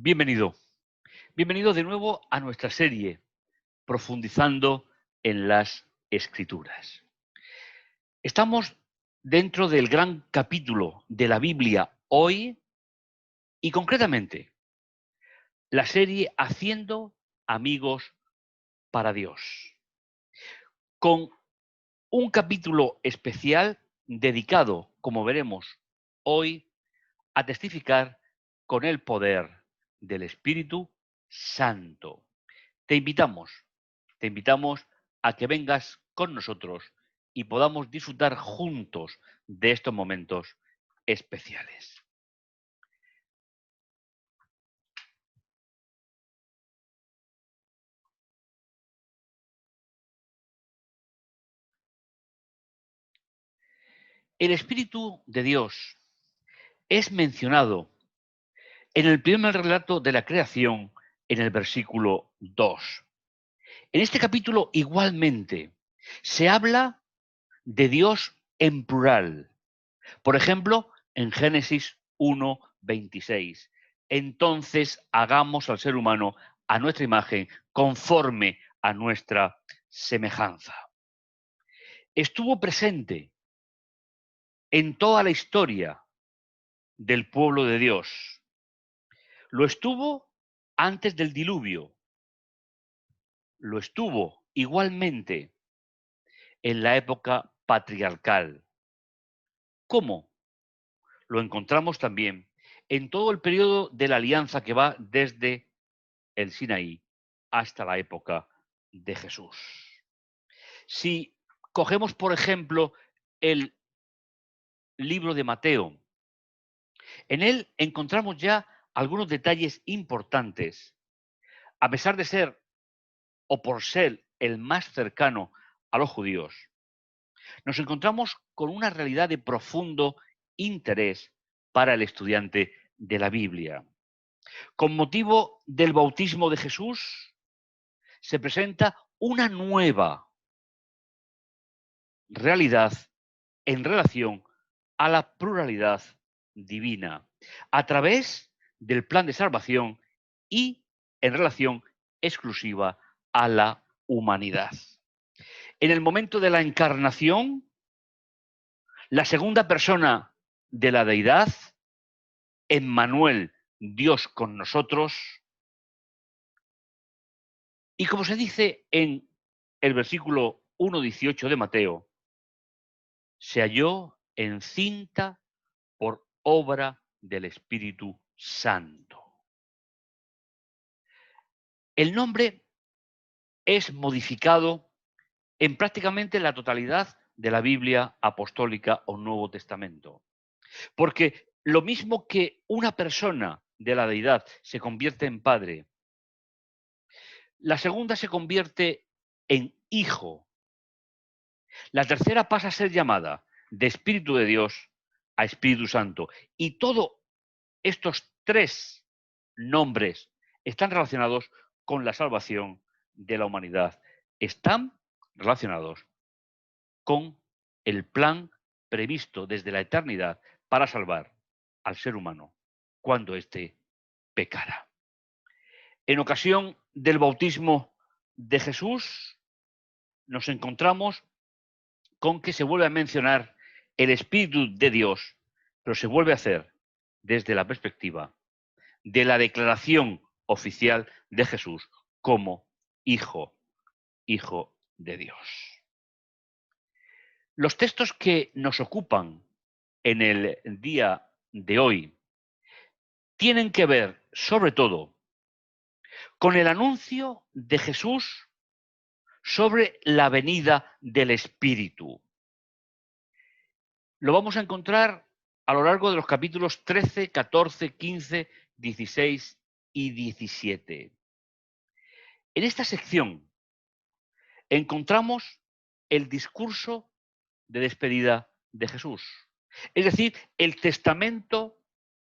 Bienvenido. Bienvenido de nuevo a nuestra serie, Profundizando en las Escrituras. Estamos dentro del gran capítulo de la Biblia hoy y concretamente la serie Haciendo amigos para Dios, con un capítulo especial dedicado, como veremos hoy, a testificar con el poder del Espíritu Santo. Te invitamos, te invitamos a que vengas con nosotros y podamos disfrutar juntos de estos momentos especiales. El Espíritu de Dios es mencionado en el primer relato de la creación, en el versículo 2. En este capítulo igualmente se habla de Dios en plural. Por ejemplo, en Génesis 1:26. Entonces hagamos al ser humano a nuestra imagen, conforme a nuestra semejanza. Estuvo presente en toda la historia del pueblo de Dios. Lo estuvo antes del diluvio. Lo estuvo igualmente en la época patriarcal. ¿Cómo? Lo encontramos también en todo el periodo de la alianza que va desde el Sinaí hasta la época de Jesús. Si cogemos, por ejemplo, el libro de Mateo, en él encontramos ya algunos detalles importantes. A pesar de ser o por ser el más cercano a los judíos, nos encontramos con una realidad de profundo interés para el estudiante de la Biblia. Con motivo del bautismo de Jesús, se presenta una nueva realidad en relación a la pluralidad divina, a través del plan de salvación y en relación exclusiva a la humanidad. En el momento de la encarnación, la segunda persona de la deidad, Emmanuel, Dios con nosotros, y como se dice en el versículo 1:18 de Mateo, se halló encinta por obra del Espíritu Santo. El nombre es modificado en prácticamente la totalidad de la Biblia apostólica o Nuevo Testamento. Porque lo mismo que una persona de la deidad se convierte en padre, la segunda se convierte en hijo, la tercera pasa a ser llamada de Espíritu de Dios a Espíritu Santo. Y todos estos tres nombres están relacionados con la salvación de la humanidad. Están relacionados con el plan previsto desde la eternidad para salvar al ser humano cuando éste pecara. En ocasión del bautismo de Jesús, nos encontramos con que se vuelve a mencionar el Espíritu de Dios, pero se vuelve a hacer desde la perspectiva de la declaración oficial de Jesús como hijo de Dios. Los textos que nos ocupan en el día de hoy tienen que ver, sobre todo, con el anuncio de Jesús sobre la venida del Espíritu. Lo vamos a encontrar a lo largo de los capítulos 13, 14, 15, 16 y 17. En esta sección encontramos el discurso de despedida de Jesús, es decir, el testamento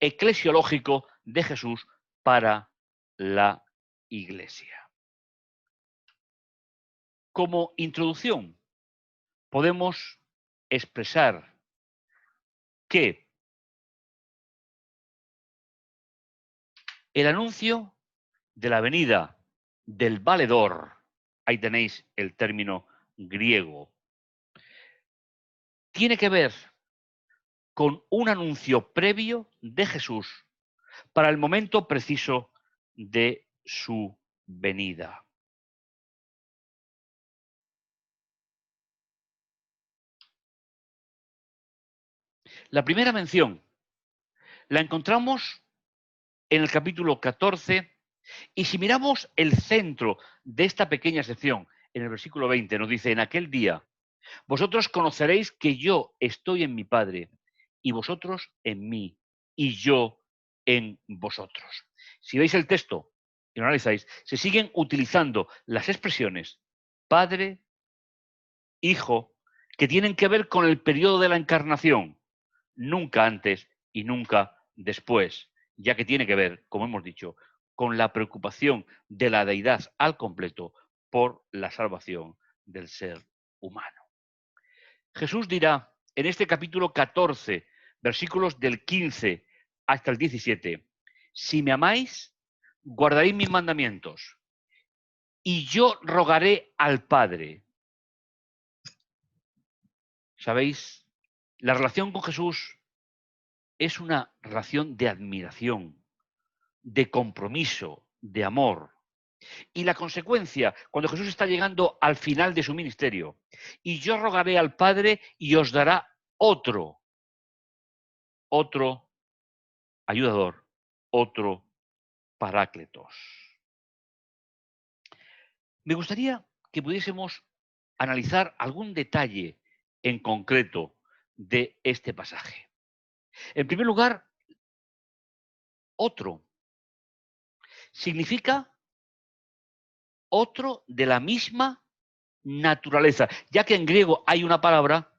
eclesiológico de Jesús para la Iglesia. Como introducción, podemos expresar que El anuncio de la venida del valedor, ahí tenéis el término griego, tiene que ver con un anuncio previo de Jesús para el momento preciso de su venida. La primera mención la encontramos en el capítulo 14 y si miramos el centro de esta pequeña sección, en el versículo 20 nos dice, en aquel día, vosotros conoceréis que yo estoy en mi Padre y vosotros en mí y yo en vosotros. Si veis el texto y lo analizáis, se siguen utilizando las expresiones Padre, Hijo, que tienen que ver con el periodo de la encarnación, nunca antes y nunca después, ya que tiene que ver, como hemos dicho, con la preocupación de la deidad al completo por la salvación del ser humano. Jesús dirá en este capítulo 14, versículos del 15 hasta el 17, si me amáis, guardaréis mis mandamientos y yo rogaré al Padre. ¿Sabéis? La relación con Jesús es una relación de admiración, de compromiso, de amor. Y la consecuencia, cuando Jesús está llegando al final de su ministerio, y yo rogaré al Padre y os dará otro ayudador, otro parácletos. Me gustaría que pudiésemos analizar algún detalle en concreto de este pasaje. En primer lugar, otro significa otro de la misma naturaleza, ya que en griego hay una palabra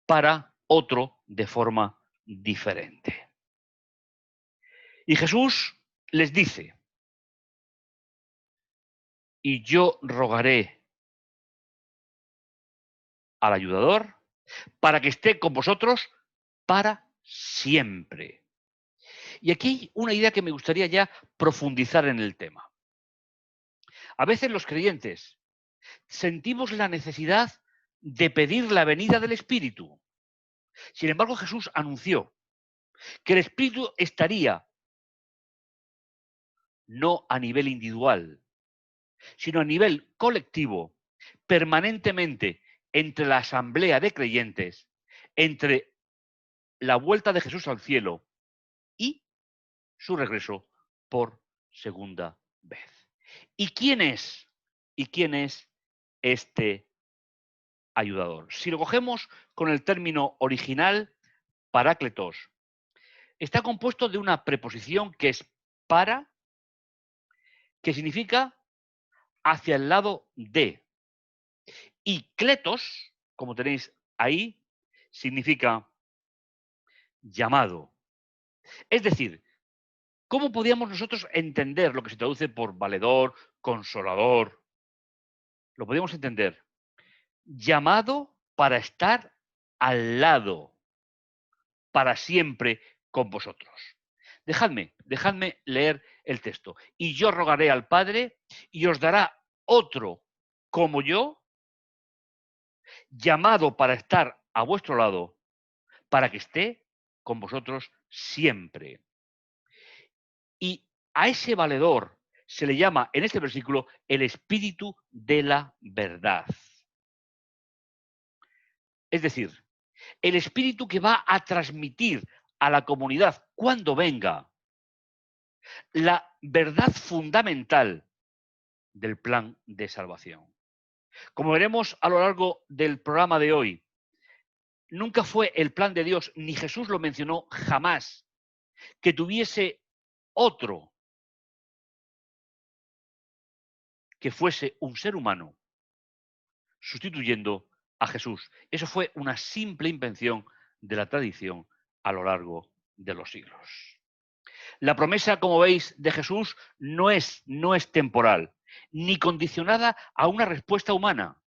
para otro de forma diferente. Y Jesús les dice, y yo rogaré al ayudador para que esté con vosotros para siempre. Y aquí hay una idea que me gustaría ya profundizar en el tema. A veces los creyentes sentimos la necesidad de pedir la venida del Espíritu. Sin embargo, Jesús anunció que el Espíritu estaría no a nivel individual, sino a nivel colectivo, permanentemente entre la asamblea de creyentes, entre la vuelta de Jesús al cielo y su regreso por segunda vez. ¿Y quién es? ¿Y quién es este ayudador? Si lo cogemos con el término original, parácletos, está compuesto de una preposición que es para, que significa hacia el lado de. Y kletos, como tenéis ahí, significa llamado. Es decir, ¿cómo podríamos nosotros entender lo que se traduce por valedor, consolador? Lo podríamos entender. Llamado para estar al lado, para siempre con vosotros. Dejadme leer el texto. Y yo rogaré al Padre y os dará otro como yo, llamado para estar a vuestro lado, para que esté con vosotros siempre. Y a ese valedor se le llama en este versículo el espíritu de la verdad. Es decir, el espíritu que va a transmitir a la comunidad cuando venga la verdad fundamental del plan de salvación. Como veremos a lo largo del programa de hoy, nunca fue el plan de Dios, ni Jesús lo mencionó jamás, que tuviese otro que fuese un ser humano sustituyendo a Jesús. Eso fue una simple invención de la tradición a lo largo de los siglos. La promesa, como veis, de Jesús no es temporal, ni condicionada a una respuesta humana,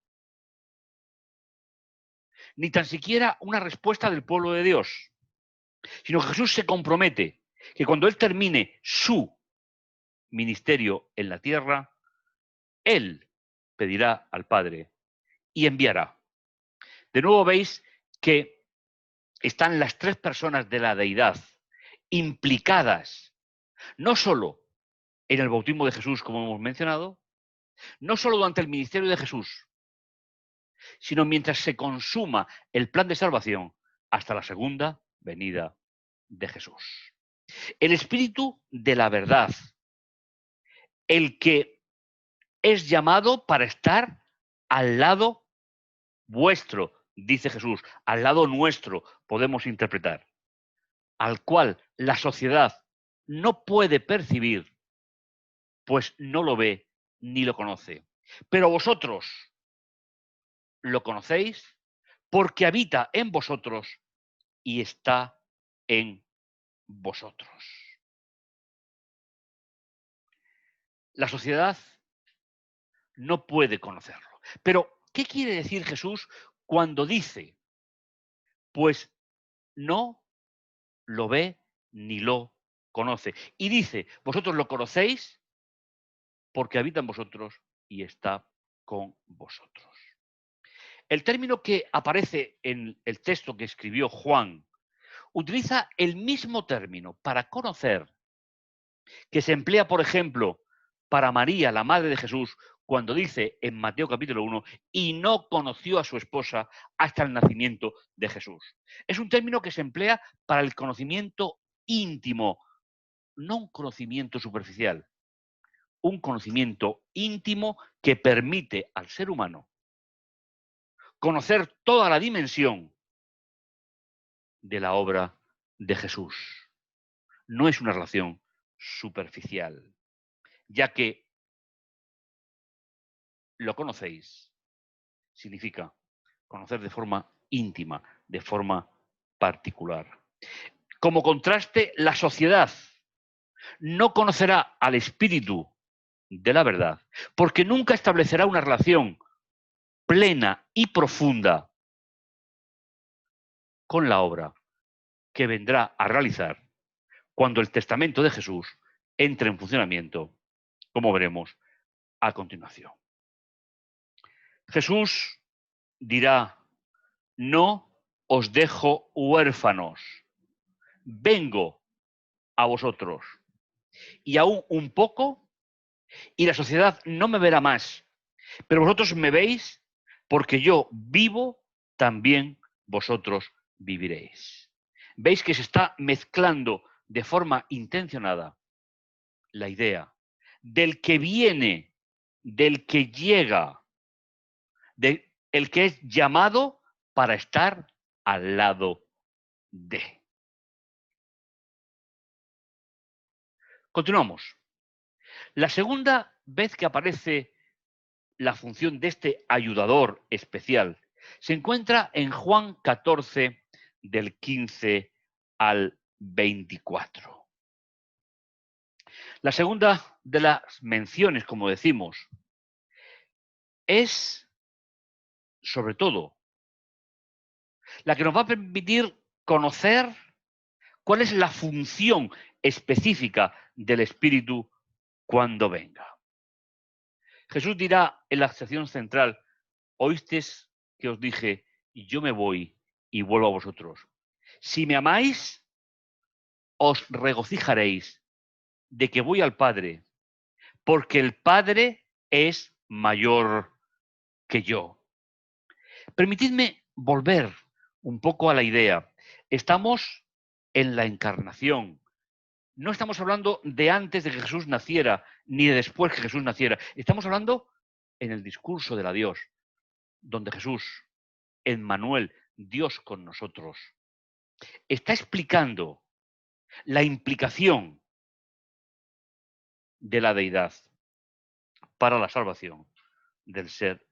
ni tan siquiera una respuesta del pueblo de Dios, sino que Jesús se compromete que cuando Él termine su ministerio en la tierra, Él pedirá al Padre y enviará. De nuevo veis que están las tres personas de la deidad implicadas, no solo en el bautismo de Jesús, como hemos mencionado, no solo durante el ministerio de Jesús, sino mientras se consuma el plan de salvación hasta la segunda venida de Jesús. El Espíritu de la verdad, el que es llamado para estar al lado vuestro, dice Jesús, al lado nuestro, podemos interpretar, al cual la sociedad no puede percibir, pues no lo ve ni lo conoce. Pero vosotros lo conocéis porque habita en vosotros y está en vosotros. La sociedad no puede conocerlo. Pero, ¿qué quiere decir Jesús cuando dice, pues no lo ve ni lo conoce? Y dice, vosotros lo conocéis porque habita en vosotros y está con vosotros. El término que aparece en el texto que escribió Juan utiliza el mismo término para conocer que se emplea, por ejemplo, para María, la madre de Jesús, cuando dice en Mateo capítulo 1, y no conoció a su esposa hasta el nacimiento de Jesús. Es un término que se emplea para el conocimiento íntimo, no un conocimiento superficial, un conocimiento íntimo que permite al ser humano conocer toda la dimensión de la obra de Jesús. No es una relación superficial, ya que lo conocéis significa conocer de forma íntima, de forma particular. Como contraste, la sociedad no conocerá al Espíritu de la verdad, porque nunca establecerá una relación plena y profunda con la obra que vendrá a realizar cuando el testamento de Jesús entre en funcionamiento, como veremos a continuación. Jesús dirá, no os dejo huérfanos, vengo a vosotros. Y aún un poco, y la sociedad no me verá más, pero vosotros me veis porque yo vivo, también vosotros viviréis. Veis que se está mezclando de forma intencionada la idea del que viene, del que llega, del que es llamado para estar al lado de. Continuamos. La segunda vez que aparece la función de este ayudador especial se encuentra en Juan 14, del 15 al 24. La segunda de las menciones, como decimos, es sobre todo la que nos va a permitir conocer cuál es la función específica del Espíritu cuando venga. Jesús dirá en la sección central, oísteis que os dije, yo me voy y vuelvo a vosotros. Si me amáis, os regocijaréis de que voy al Padre, porque el Padre es mayor que yo. Permitidme volver un poco a la idea. Estamos en la encarnación. No estamos hablando de antes de que Jesús naciera, ni de después que Jesús naciera. Estamos hablando en el discurso de la Dios, donde Jesús, Emmanuel, Dios con nosotros, está explicando la implicación de la deidad para la salvación del ser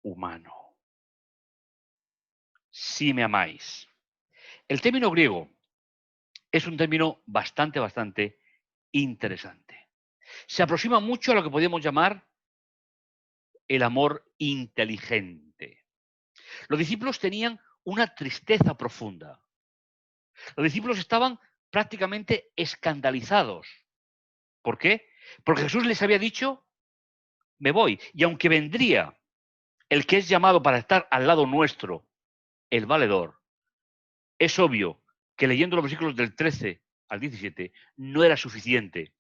humano. Si me amáis. El término griego es un término bastante interesante. Se aproxima mucho a lo que podríamos llamar el amor inteligente. Los discípulos tenían una tristeza profunda. Los discípulos estaban prácticamente escandalizados. ¿Por qué? Porque Jesús les había dicho, me voy. Y aunque vendría el que es llamado para estar al lado nuestro, el valedor, es obvio que leyendo los versículos del 13 al 17 no era suficiente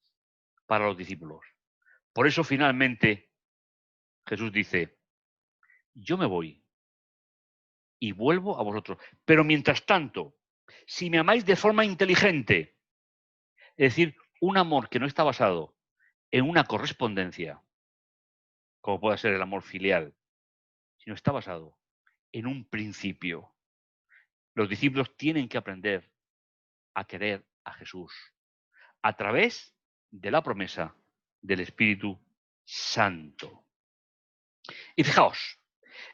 para los discípulos. Por eso finalmente Jesús dice, yo me voy y vuelvo a vosotros. Pero mientras tanto, si me amáis de forma inteligente, es decir, un amor que no está basado en una correspondencia, como puede ser el amor filial, sino está basado en un principio. Los discípulos tienen que aprender a querer a Jesús a través de la promesa del Espíritu Santo. Y fijaos,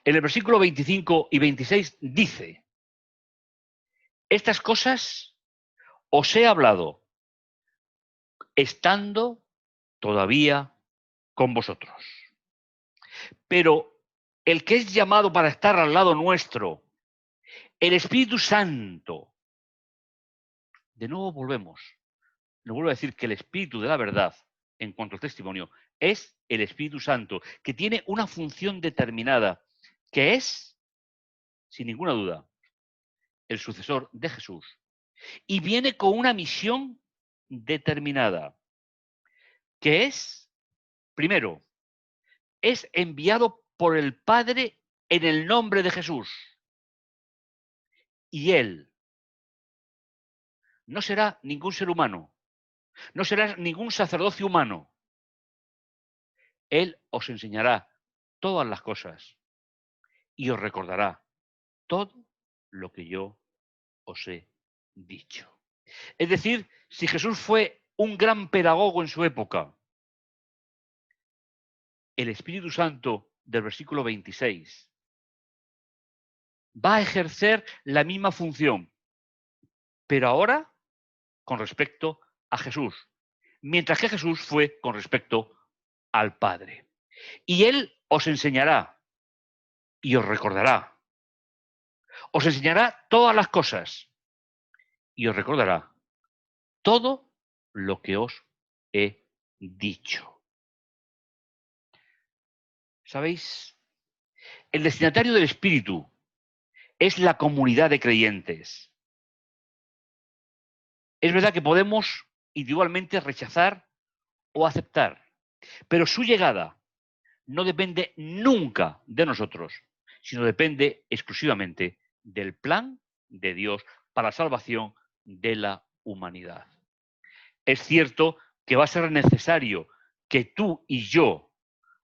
en el versículo 25 y 26 dice, estas cosas os he hablado estando todavía con vosotros. Pero el que es llamado para estar al lado nuestro, el Espíritu Santo, de nuevo volvemos, nos vuelvo a decir que el Espíritu de la verdad, en cuanto al testimonio, es el Espíritu Santo, que tiene una función determinada, que es, sin ninguna duda, el sucesor de Jesús, y viene con una misión determinada, que es, primero, es enviado por el Padre en el nombre de Jesús. Y Él no será ningún ser humano, no será ningún sacerdocio humano. Él os enseñará todas las cosas y os recordará todo lo que yo os he dicho. Es decir, si Jesús fue un gran pedagogo en su época, el Espíritu Santo del versículo 26 va a ejercer la misma función, pero ahora con respecto a Jesús, mientras que Jesús fue con respecto al Padre. Y Él os enseñará y os recordará. Os enseñará todas las cosas y os recordará todo lo que os he dicho. ¿Sabéis? El destinatario del Espíritu es la comunidad de creyentes. Es verdad que podemos individualmente rechazar o aceptar, pero su llegada no depende nunca de nosotros, sino depende exclusivamente del plan de Dios para la salvación de la humanidad. Es cierto que va a ser necesario que tú y yo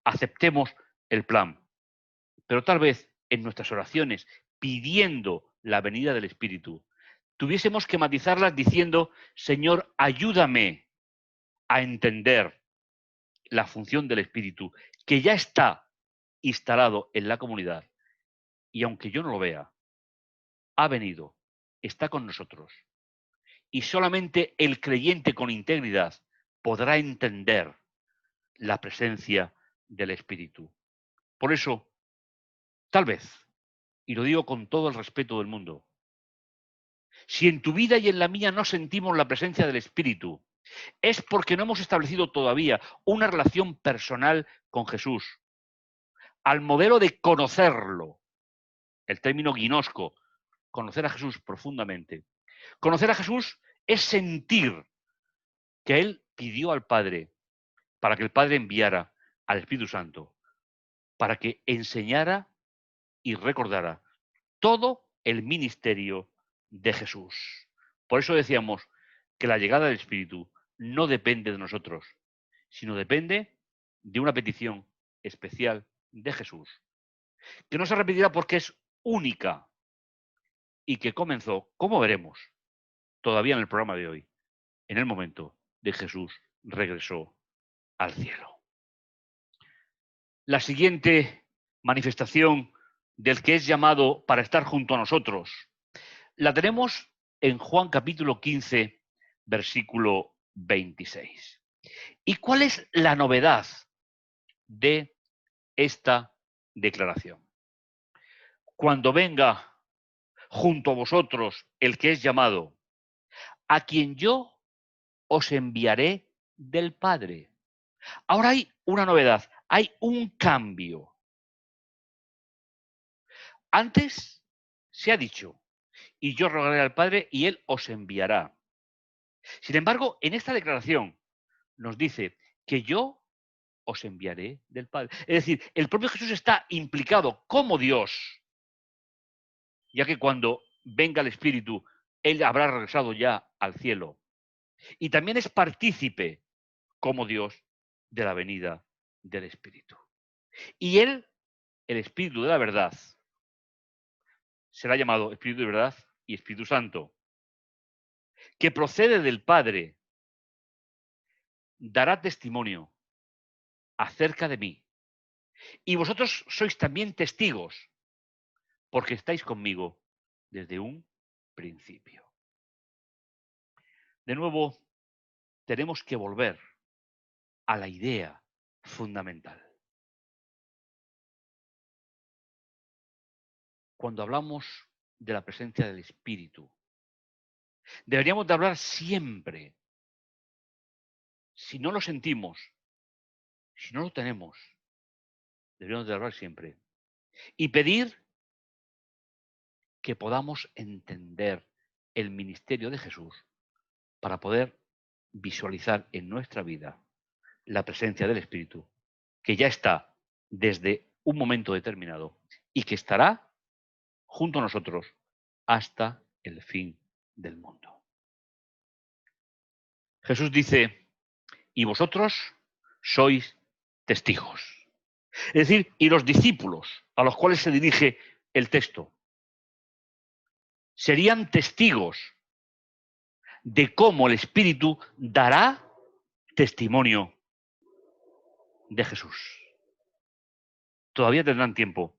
aceptemos el plan, pero tal vez en nuestras oraciones, pidiendo la venida del Espíritu, tuviésemos que matizarlas diciendo, Señor, ayúdame a entender la función del Espíritu, que ya está instalado en la comunidad, y aunque yo no lo vea, ha venido, está con nosotros, y solamente el creyente con integridad podrá entender la presencia del Espíritu. Por eso, tal vez, y lo digo con todo el respeto del mundo, si en tu vida y en la mía no sentimos la presencia del Espíritu, es porque no hemos establecido todavía una relación personal con Jesús, al modelo de conocerlo, el término gnosco, conocer a Jesús profundamente. Conocer a Jesús es sentir que Él pidió al Padre para que el Padre enviara al Espíritu Santo, para que enseñara y recordara todo el ministerio de Jesús. Por eso decíamos que la llegada del Espíritu no depende de nosotros, sino depende de una petición especial de Jesús, que no se repetirá porque es única y que comenzó, como veremos, todavía en el programa de hoy, en el momento de Jesús regresó al cielo. La siguiente manifestación del que es llamado para estar junto a nosotros la tenemos en Juan capítulo 15, versículo 26. ¿Y cuál es la novedad de esta declaración? Cuando venga junto a vosotros el que es llamado, a quien yo os enviaré del Padre. Ahora hay una novedad, hay un cambio. Antes se ha dicho, y yo rogaré al Padre y Él os enviará. Sin embargo, en esta declaración nos dice que yo os enviaré del Padre. Es decir, el propio Jesús está implicado como Dios, ya que cuando venga el Espíritu, Él habrá regresado ya al cielo. Y también es partícipe como Dios de la venida del Espíritu. Y Él, el Espíritu de la verdad, será llamado Espíritu de verdad y Espíritu Santo, que procede del Padre, dará testimonio acerca de mí. Y vosotros sois también testigos, porque estáis conmigo desde un principio. De nuevo, tenemos que volver a la idea fundamental. Cuando hablamos de la presencia del Espíritu, deberíamos de hablar siempre. Si no lo sentimos, si no lo tenemos, deberíamos de hablar siempre. Y pedir que podamos entender el ministerio de Jesús para poder visualizar en nuestra vida la presencia del Espíritu, que ya está desde un momento determinado y que estará junto a nosotros hasta el fin del mundo. Jesús dice, y vosotros sois testigos. Es decir, y los discípulos a los cuales se dirige el texto serían testigos de cómo el Espíritu dará testimonio de Jesús. Todavía tendrán tiempo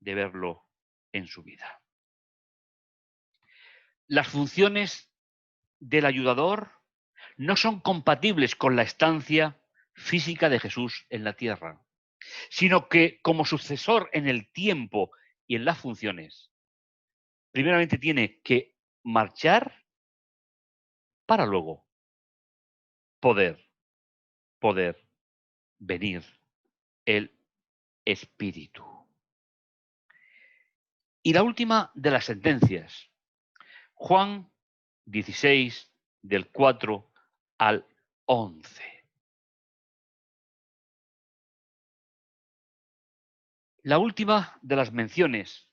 de verlo en su vida. Las funciones del ayudador no son compatibles con la estancia física de Jesús en la tierra, sino que como sucesor en el tiempo y en las funciones, primeramente tiene que marchar para luego poder venir el Espíritu. Y la última de las sentencias, Juan 16, del 4 al 11. La última de las menciones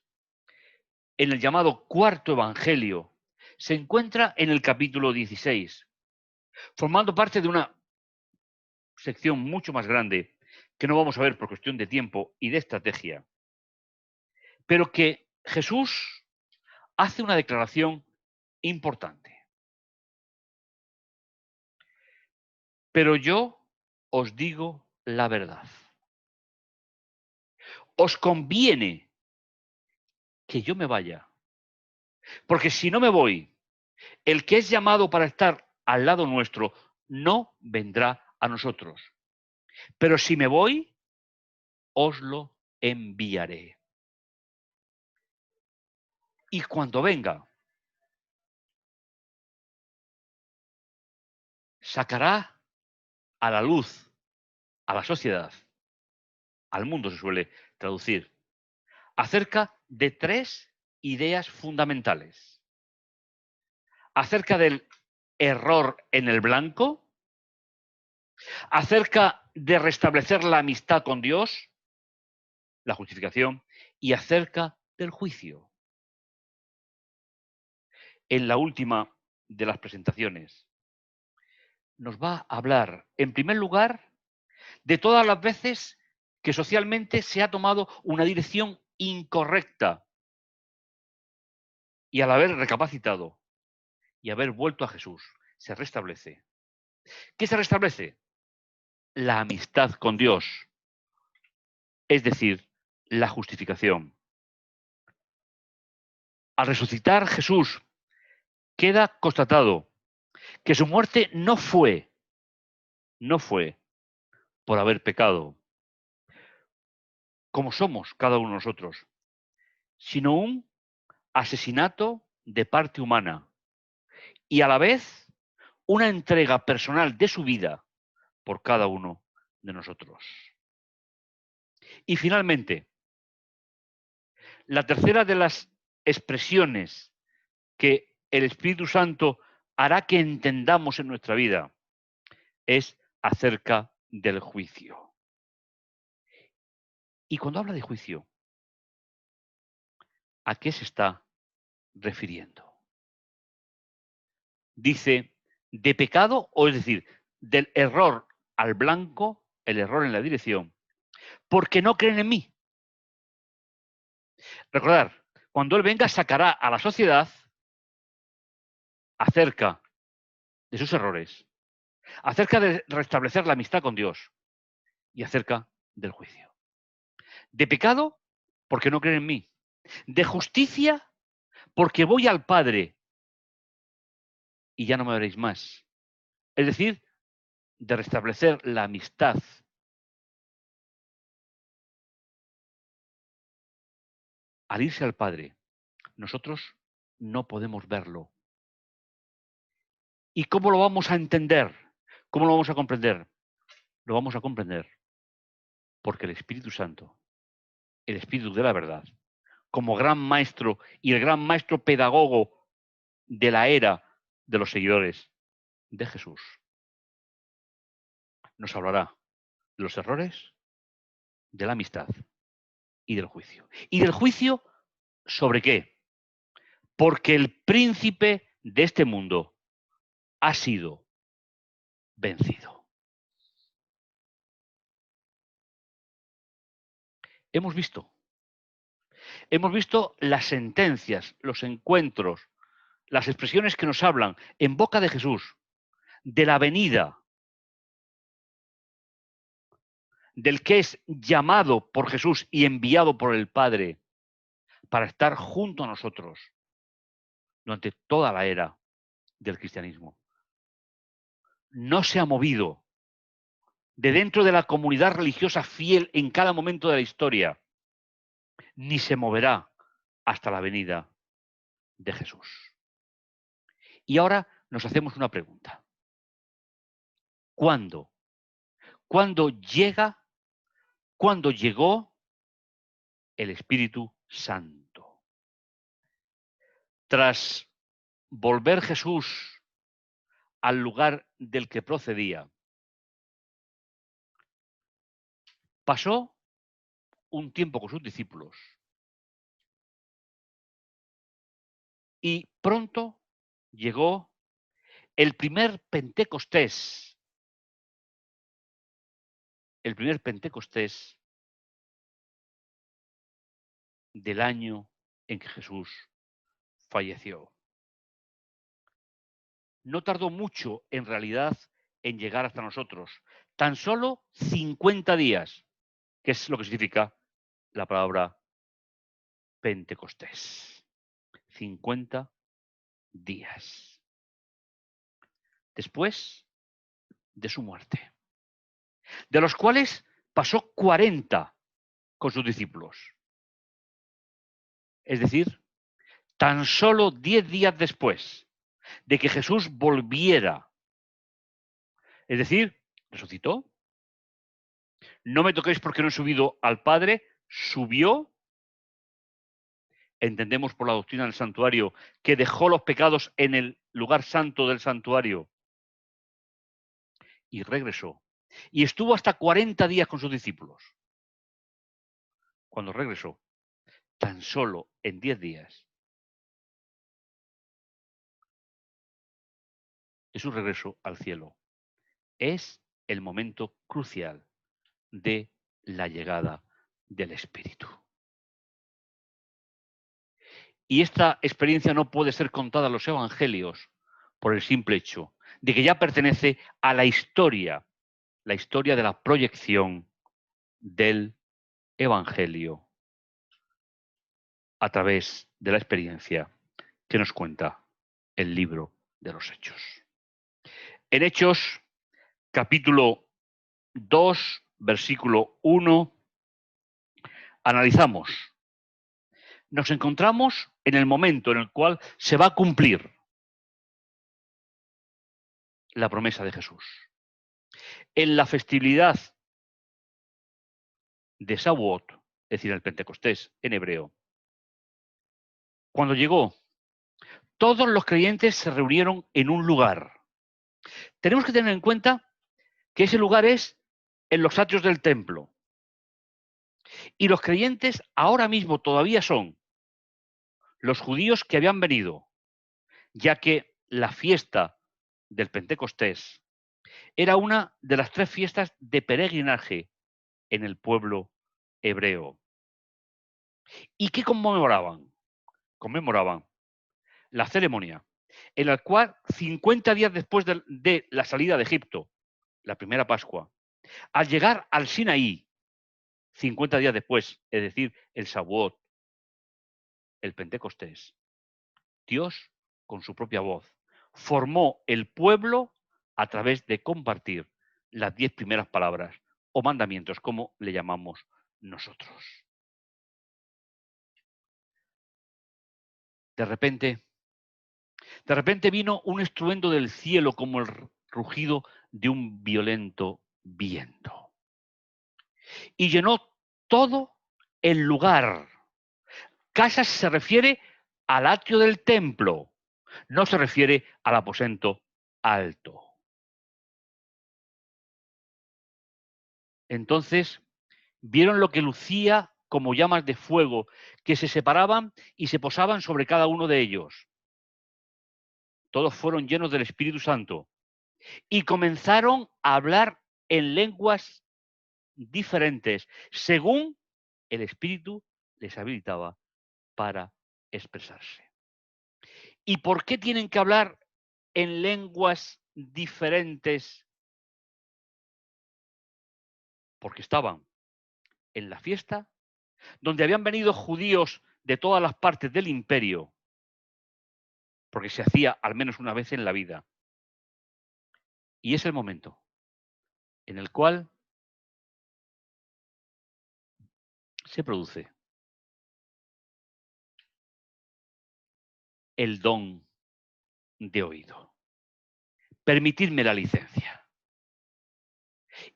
en el llamado cuarto evangelio se encuentra en el capítulo 16, formando parte de una sección mucho más grande que no vamos a ver por cuestión de tiempo y de estrategia, pero que Jesús hace una declaración importante. Pero yo os digo la verdad. Os conviene que yo me vaya, porque si no me voy, el que es llamado para estar al lado nuestro no vendrá a nosotros. Pero si me voy, os lo enviaré. Y cuando venga, sacará a la luz, a la sociedad, al mundo se suele traducir, acerca de tres ideas fundamentales. Acerca del error en el blanco, acerca de restablecer la amistad con Dios, la justificación, y acerca del juicio. En la última de las presentaciones, nos va a hablar, en primer lugar, de todas las veces que socialmente se ha tomado una dirección incorrecta y al haber recapacitado y haber vuelto a Jesús, se restablece. ¿Qué se restablece? La amistad con Dios, es decir, la justificación. Al resucitar Jesús, queda constatado que su muerte no fue por haber pecado, como somos cada uno de nosotros, sino un asesinato de parte humana y a la vez una entrega personal de su vida por cada uno de nosotros. Y finalmente, la tercera de las expresiones que el Espíritu Santo hará que entendamos en nuestra vida es acerca del juicio. Y cuando habla de juicio, ¿a qué se está refiriendo? Dice, de pecado, o es decir, del error al blanco, el error en la dirección, porque no creen en mí. Recordar, cuando Él venga sacará a la sociedad acerca de sus errores, acerca de restablecer la amistad con Dios y acerca del juicio. De pecado, porque no creen en mí. De justicia, porque voy al Padre y ya no me veréis más. Es decir, de restablecer la amistad. Al irse al Padre, nosotros no podemos verlo. ¿Y cómo lo vamos a entender? ¿Cómo lo vamos a comprender? Lo vamos a comprender porque el Espíritu Santo, el Espíritu de la verdad, como gran maestro y el gran maestro pedagogo de la era de los seguidores de Jesús, nos hablará de los errores, de la amistad y del juicio. ¿Y del juicio sobre qué? Porque el príncipe de este mundo ha sido vencido. Hemos visto las sentencias, los encuentros, las expresiones que nos hablan en boca de Jesús, de la venida, del que es llamado por Jesús y enviado por el Padre para estar junto a nosotros durante toda la era del cristianismo. No se ha movido de dentro de la comunidad religiosa fiel en cada momento de la historia, ni se moverá hasta la venida de Jesús. Y ahora nos hacemos una pregunta. ¿Cuándo? ¿Cuándo llegó el Espíritu Santo? Tras volver Jesús al lugar del que procedía, pasó un tiempo con sus discípulos y pronto llegó el primer Pentecostés del año en que Jesús falleció. No tardó mucho, en realidad, en llegar hasta nosotros. Tan solo 50 días, que es lo que significa la palabra Pentecostés. 50 días. Después de su muerte. De los cuales pasó 40 con sus discípulos. Es decir, tan solo 10 días después de que Jesús volviera, es decir, resucitó. No me toquéis porque no he subido al Padre, subió. Entendemos por la doctrina del santuario que dejó los pecados en el lugar santo del santuario y regresó. Y estuvo hasta 40 días con sus discípulos. Cuando regresó, tan solo en 10 días de su regreso al cielo, es el momento crucial de la llegada del Espíritu. Y esta experiencia no puede ser contada en los evangelios por el simple hecho de que ya pertenece a la historia de la proyección del Evangelio a través de la experiencia que nos cuenta el libro de los Hechos. En Hechos, capítulo 2, versículo 1, analizamos. Nos encontramos en el momento en el cual se va a cumplir la promesa de Jesús. En la festividad de Shavuot, es decir, el Pentecostés en hebreo. Cuando llegó, todos los creyentes se reunieron en un lugar. Tenemos que tener en cuenta que ese lugar es en los atrios del templo. Y los creyentes ahora mismo todavía son los judíos que habían venido, ya que la fiesta del Pentecostés era una de las 3 fiestas de peregrinaje en el pueblo hebreo. ¿Y qué conmemoraban? Conmemoraban la ceremonia en la cual 50 días después de la salida de Egipto, la primera Pascua, al llegar al Sinaí, 50 días después, es decir, el Shavuot, el Pentecostés, Dios, con su propia voz, formó el pueblo a través de compartir las 10 primeras palabras o mandamientos, como le llamamos nosotros. De repente vino un estruendo del cielo como el rugido de un violento viento y llenó todo el lugar. Casa se refiere al atrio del templo, no se refiere al aposento alto. Entonces vieron lo que lucía como llamas de fuego, que se separaban y se posaban sobre cada uno de ellos. Todos fueron llenos del Espíritu Santo y comenzaron a hablar en lenguas diferentes, según el Espíritu les habilitaba para expresarse. ¿Y por qué tienen que hablar en lenguas diferentes? Porque estaban en la fiesta donde habían venido judíos de todas las partes del imperio, porque se hacía al menos una vez en la vida. Y es el momento en el cual se produce el don de oído. Permitidme la licencia.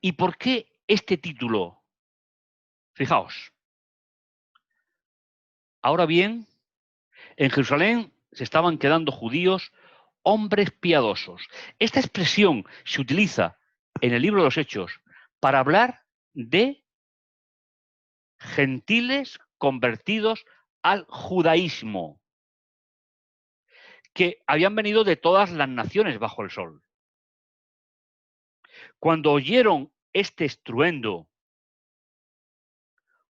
¿Y por qué este título? Fijaos. Ahora bien, en Jerusalén se estaban quedando judíos, hombres piadosos. Esta expresión se utiliza en el libro de los Hechos para hablar de gentiles convertidos al judaísmo, que habían venido de todas las naciones bajo el sol. Cuando oyeron este estruendo,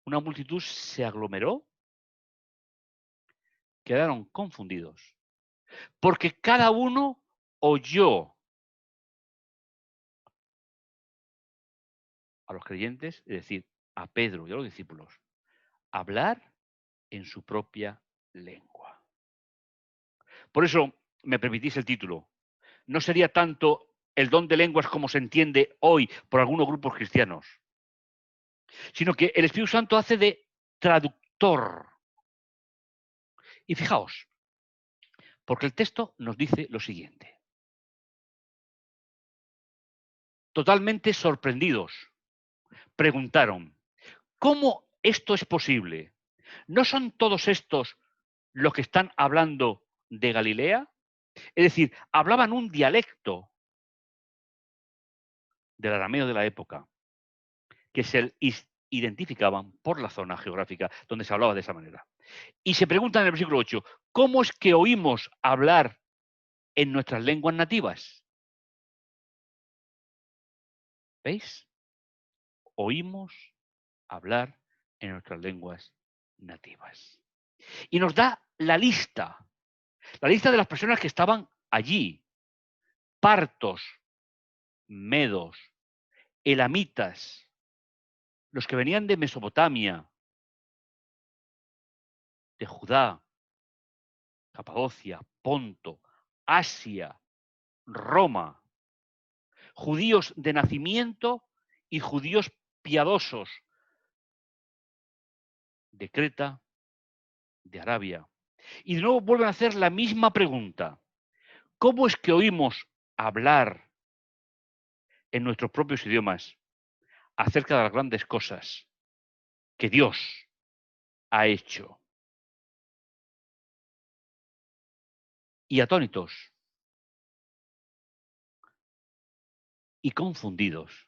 una multitud se aglomeró, quedaron confundidos, porque cada uno oyó a los creyentes, es decir, a Pedro y a los discípulos, hablar en su propia lengua. Por eso me permitís el título. No sería tanto el don de lenguas como se entiende hoy por algunos grupos cristianos, sino que el Espíritu Santo hace de traductor. Y fijaos, porque el texto nos dice lo siguiente. Totalmente sorprendidos, preguntaron, ¿cómo esto es posible? ¿No son todos estos los que están hablando de Galilea? Es decir, hablaban un dialecto del arameo de la época, que se identificaban por la zona geográfica donde se hablaba de esa manera. Y se preguntan en el versículo 8, ¿cómo es que oímos hablar en nuestras lenguas nativas? ¿Veis? Oímos hablar en nuestras lenguas nativas. Y nos da la lista de las personas que estaban allí. Partos, medos, elamitas, los que venían de Mesopotamia, de Judá, Capadocia, Ponto, Asia, Roma, judíos de nacimiento y judíos piadosos de Creta, de Arabia. Y de nuevo vuelven a hacer la misma pregunta. ¿Cómo es que oímos hablar en nuestros propios idiomas acerca de las grandes cosas que Dios ha hecho. Y atónitos y confundidos,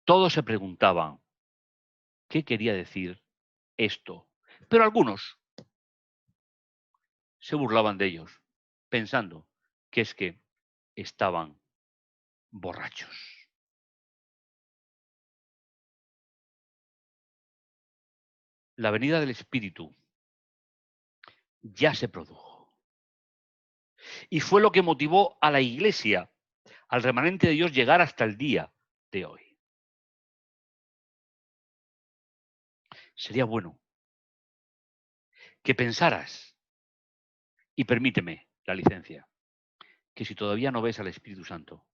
todos se preguntaban qué quería decir esto. Pero algunos se burlaban de ellos, pensando que es que estaban borrachos. La venida del Espíritu ya se produjo. Y fue lo que motivó a la Iglesia, al remanente de Dios, llegar hasta el día de hoy. Sería bueno que pensaras, y permíteme la licencia, que si todavía no ves al Espíritu Santo,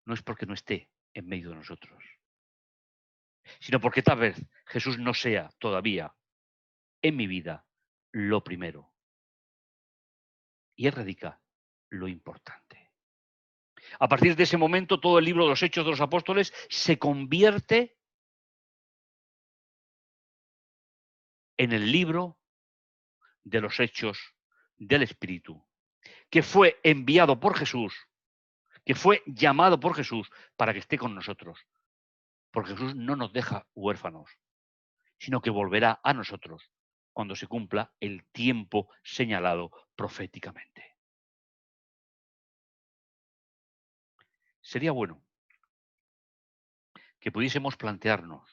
no es porque no esté en medio de nosotros, sino porque tal vez Jesús no sea todavía en mi vida lo primero. Y ahí radica lo importante. A partir de ese momento, todo el libro de los Hechos de los Apóstoles se convierte en el libro de los Hechos del Espíritu, que fue enviado por Jesús, que fue llamado por Jesús para que esté con nosotros. Porque Jesús no nos deja huérfanos, sino que volverá a nosotros cuando se cumpla el tiempo señalado proféticamente. Sería bueno que pudiésemos plantearnos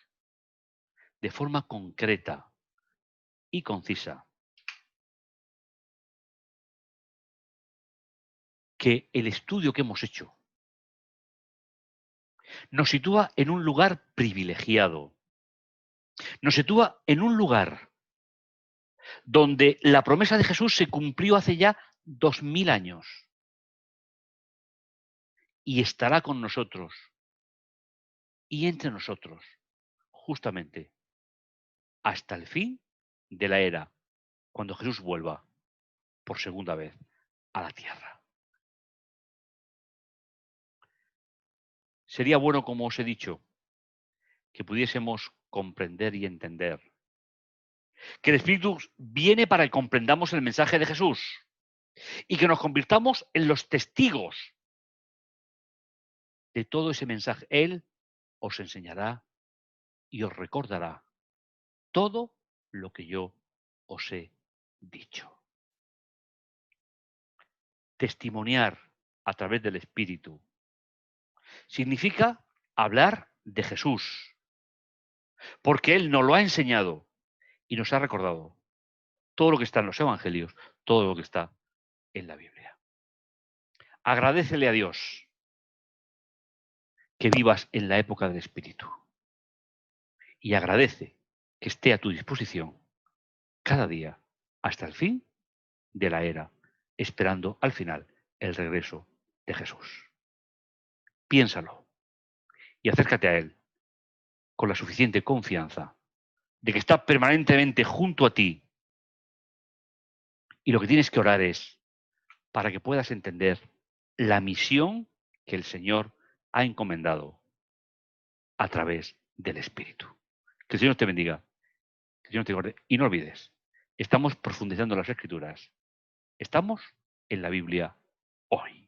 de forma concreta y concisa que el estudio que hemos hecho nos sitúa en un lugar privilegiado, nos sitúa en un lugar donde la promesa de Jesús se cumplió hace ya 2000 años y estará con nosotros y entre nosotros justamente hasta el fin de la era, cuando Jesús vuelva por segunda vez a la tierra. Sería bueno, como os he dicho, que pudiésemos comprender y entender que el Espíritu viene para que comprendamos el mensaje de Jesús y que nos convirtamos en los testigos de todo ese mensaje. Él os enseñará y os recordará todo lo que yo os he dicho. Testimoniar a través del Espíritu significa hablar de Jesús, porque Él nos lo ha enseñado y nos ha recordado todo lo que está en los Evangelios, todo lo que está en la Biblia. Agradécele a Dios que vivas en la época del Espíritu y agradece que esté a tu disposición cada día hasta el fin de la era, esperando al final el regreso de Jesús. Piénsalo y acércate a Él con la suficiente confianza de que está permanentemente junto a ti, y lo que tienes que orar es para que puedas entender la misión que el Señor ha encomendado a través del Espíritu. Que el Señor te bendiga, que el Señor te guarde. Y no olvides, estamos profundizando en las Escrituras. Estamos en la Biblia hoy.